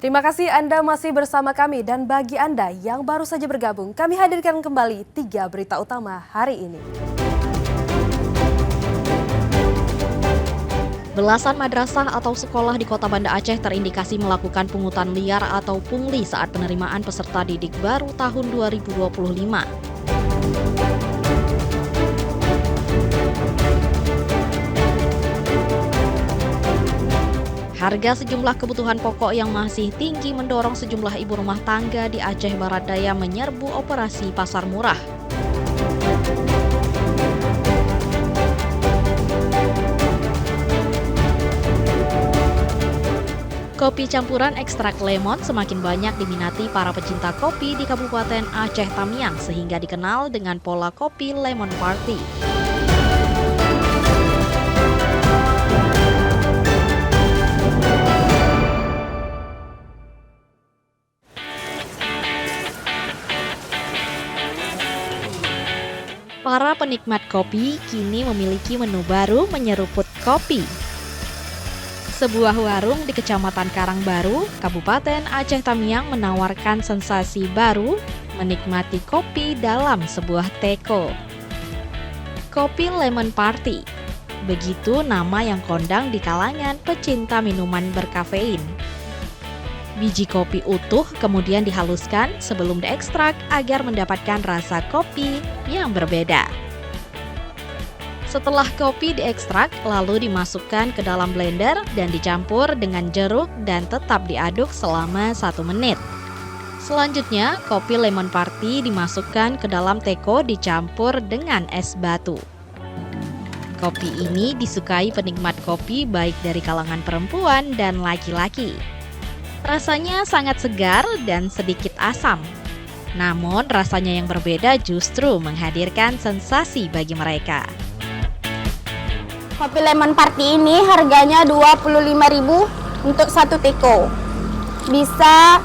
Terima kasih Anda masih bersama kami dan bagi Anda yang baru saja bergabung, kami hadirkan kembali 3 berita utama hari ini. Belasan madrasah atau sekolah di Kota Banda Aceh terindikasi melakukan pungutan liar atau pungli saat penerimaan peserta didik baru tahun 2025. Harga sejumlah kebutuhan pokok yang masih tinggi mendorong sejumlah ibu rumah tangga di Aceh Barat Daya menyerbu operasi pasar murah. Kopi campuran ekstrak lemon semakin banyak diminati para pecinta kopi di Kabupaten Aceh Tamiang sehingga dikenal dengan pola kopi lemon party. Para penikmat kopi kini memiliki menu baru menyeruput kopi. Sebuah warung di Kecamatan Karangbaru, Kabupaten Aceh Tamiang menawarkan sensasi baru menikmati kopi dalam sebuah teko. Kopi Lemon Party, begitu nama yang kondang di kalangan pecinta minuman berkafein. Biji kopi utuh kemudian dihaluskan sebelum diekstrak agar mendapatkan rasa kopi yang berbeda. Setelah kopi diekstrak, lalu dimasukkan ke dalam blender dan dicampur dengan jeruk dan tetap diaduk selama 1 menit. Selanjutnya, kopi Lemon Party dimasukkan ke dalam teko dicampur dengan es batu. Kopi ini disukai penikmat kopi baik dari kalangan perempuan dan laki-laki. Rasanya sangat segar dan sedikit asam. Namun rasanya yang berbeda justru menghadirkan sensasi bagi mereka. Kopi Lemon Party ini harganya 25.000 untuk 1 teko. Bisa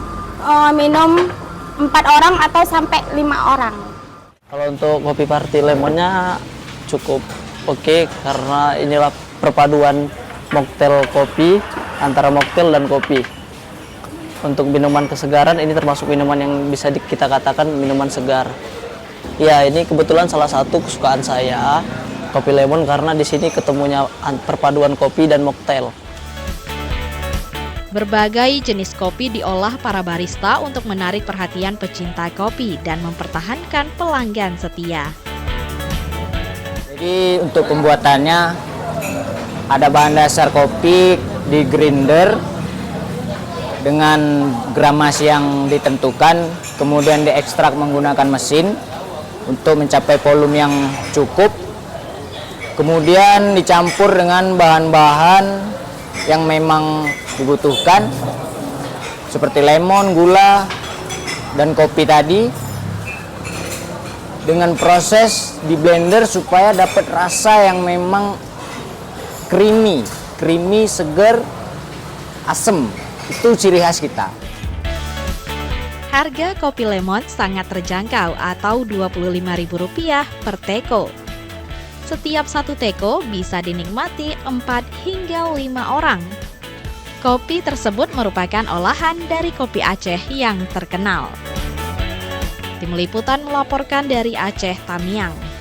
minum 4 orang atau sampai 5 orang. Kalau untuk kopi party lemonnya cukup oke, karena inilah perpaduan mocktail kopi antara mocktail dan kopi. Untuk minuman kesegaran ini termasuk minuman yang bisa kita katakan minuman segar. Ya, ini kebetulan salah satu kesukaan saya. Kopi lemon karena di sini ketemunya perpaduan kopi dan mocktail. Berbagai jenis kopi diolah para barista untuk menarik perhatian pecinta kopi dan mempertahankan pelanggan setia. Jadi untuk pembuatannya ada bahan dasar kopi di grinder dengan gramasi yang ditentukan, kemudian diekstrak menggunakan mesin untuk mencapai volume yang cukup. Kemudian dicampur dengan bahan-bahan yang memang dibutuhkan seperti lemon, gula, dan kopi tadi dengan proses di blender supaya dapat rasa yang memang creamy, segar, asam. Itu ciri khas kita. Harga kopi lemon sangat terjangkau atau Rp25.000 per teko. Setiap 1 teko bisa dinikmati 4 hingga 5 orang. Kopi tersebut merupakan olahan dari kopi Aceh yang terkenal. Tim Liputan melaporkan dari Aceh Tamiang.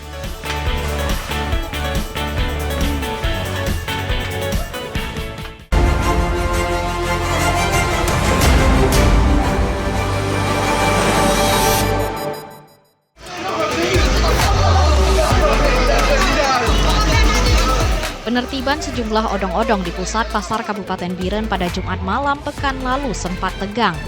Penertiban sejumlah odong-odong di pusat pasar Kabupaten Biren pada Jumat malam pekan lalu sempat tegang.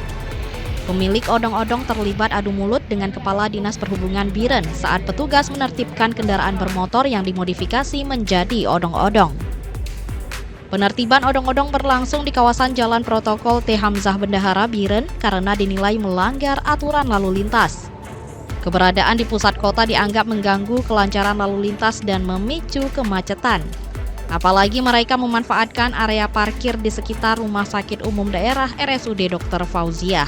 Pemilik odong-odong terlibat adu mulut dengan Kepala Dinas Perhubungan Biren saat petugas menertibkan kendaraan bermotor yang dimodifikasi menjadi odong-odong. Penertiban odong-odong berlangsung di kawasan Jalan Protokol T. Hamzah Bendahara Biren karena dinilai melanggar aturan lalu lintas. Keberadaan di pusat kota dianggap mengganggu kelancaran lalu lintas dan memicu kemacetan. Apalagi mereka memanfaatkan area parkir di sekitar Rumah Sakit Umum Daerah RSUD Dr. Fauziah.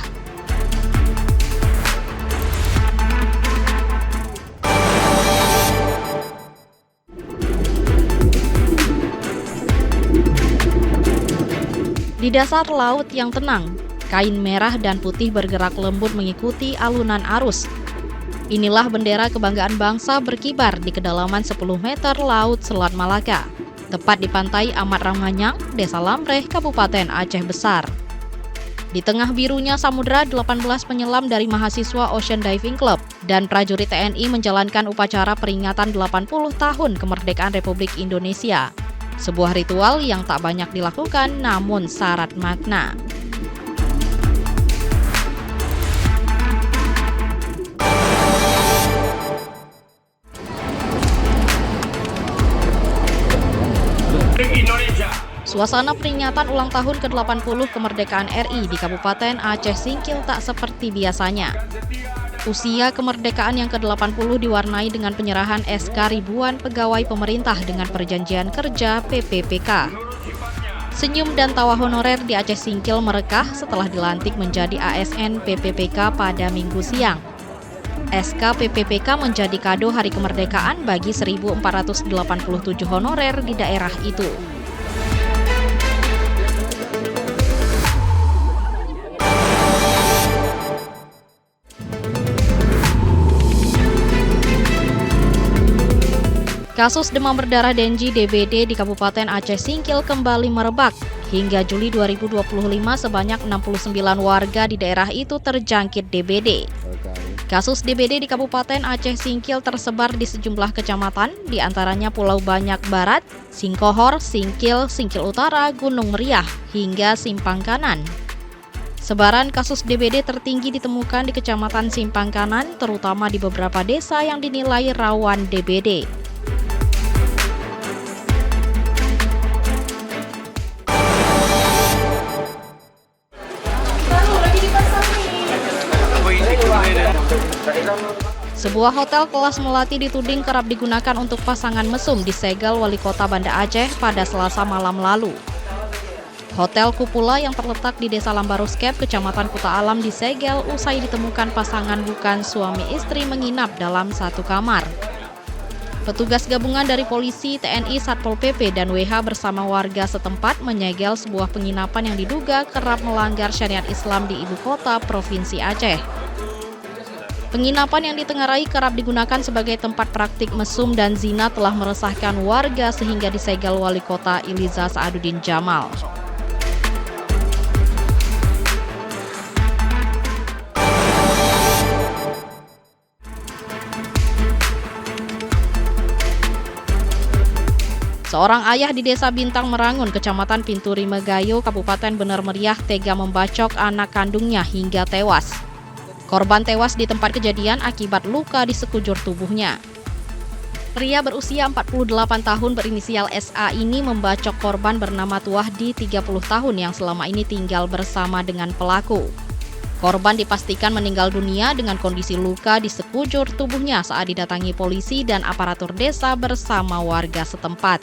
Di dasar laut yang tenang, Kain merah dan putih bergerak lembut mengikuti alunan arus. Inilah bendera kebanggaan bangsa berkibar di kedalaman 10 meter laut Selat Malaka, tepat di pantai Amat Ramanyang, Desa Lamreh, Kabupaten Aceh Besar. Di tengah birunya samudera, 18 penyelam dari mahasiswa Ocean Diving Club dan prajurit TNI menjalankan upacara peringatan 80 tahun kemerdekaan Republik Indonesia. Sebuah ritual yang tak banyak dilakukan namun syarat makna. Suasana peringatan ulang tahun ke-80 kemerdekaan RI di Kabupaten Aceh Singkil tak seperti biasanya. Usia kemerdekaan yang ke-80 diwarnai dengan penyerahan SK ribuan pegawai pemerintah dengan perjanjian kerja PPPK. Senyum dan tawa honorer di Aceh Singkil merekah setelah dilantik menjadi ASN PPPK pada Minggu siang. SK PPPK menjadi kado hari kemerdekaan bagi 1.487 honorer di daerah itu. Kasus demam berdarah Dengue DBD di Kabupaten Aceh Singkil kembali merebak. Hingga Juli 2025 sebanyak 69 warga di daerah itu terjangkit DBD. Kasus DBD di Kabupaten Aceh Singkil tersebar di sejumlah kecamatan, di antaranya Pulau Banyak Barat, Singkohor, Singkil, Singkil Utara, Gunung Meriah, hingga Simpang Kanan. Sebaran kasus DBD tertinggi ditemukan di Kecamatan Simpang Kanan, terutama di beberapa desa yang dinilai rawan DBD. Sebuah hotel kelas melati dituding kerap digunakan untuk pasangan mesum disegel Wali Kota Banda Aceh pada Selasa malam lalu. Hotel Kupula yang terletak di Desa Lambaruskep, Kecamatan Kuta Alam disegel usai ditemukan pasangan bukan suami istri menginap dalam satu kamar. Petugas gabungan dari polisi, TNI, Satpol PP, dan WH bersama warga setempat menyegel sebuah penginapan yang diduga kerap melanggar syariat Islam di ibu kota Provinsi Aceh. Penginapan yang ditengarai kerap digunakan sebagai tempat praktik mesum dan zina telah meresahkan warga sehingga disegel Wali Kota Iliza Saaduddin Jamal. Seorang ayah di Desa Bintang Merangun, Kecamatan Pinturi Megayo, Kabupaten Bener Meriah tega membacok anak kandungnya hingga tewas. Korban tewas di tempat kejadian akibat luka di sekujur tubuhnya. Pria berusia 48 tahun berinisial SA ini membacok korban bernama Tuahdi 30 tahun yang selama ini tinggal bersama dengan pelaku. Korban dipastikan meninggal dunia dengan kondisi luka di sekujur tubuhnya saat didatangi polisi dan aparatur desa bersama warga setempat.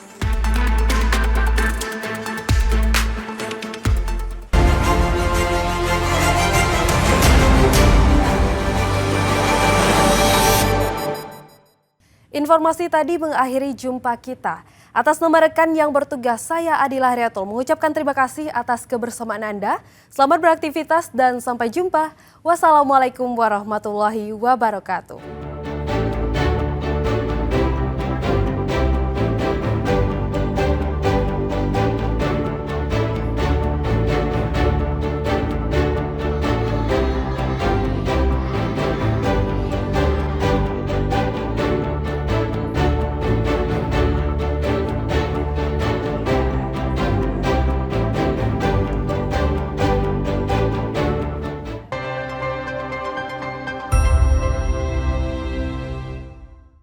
Informasi tadi mengakhiri jumpa kita. Atas nama rekan yang bertugas, saya Adila Heriatul mengucapkan terima kasih atas kebersamaan Anda. Selamat beraktivitas dan sampai jumpa. Wassalamualaikum warahmatullahi wabarakatuh.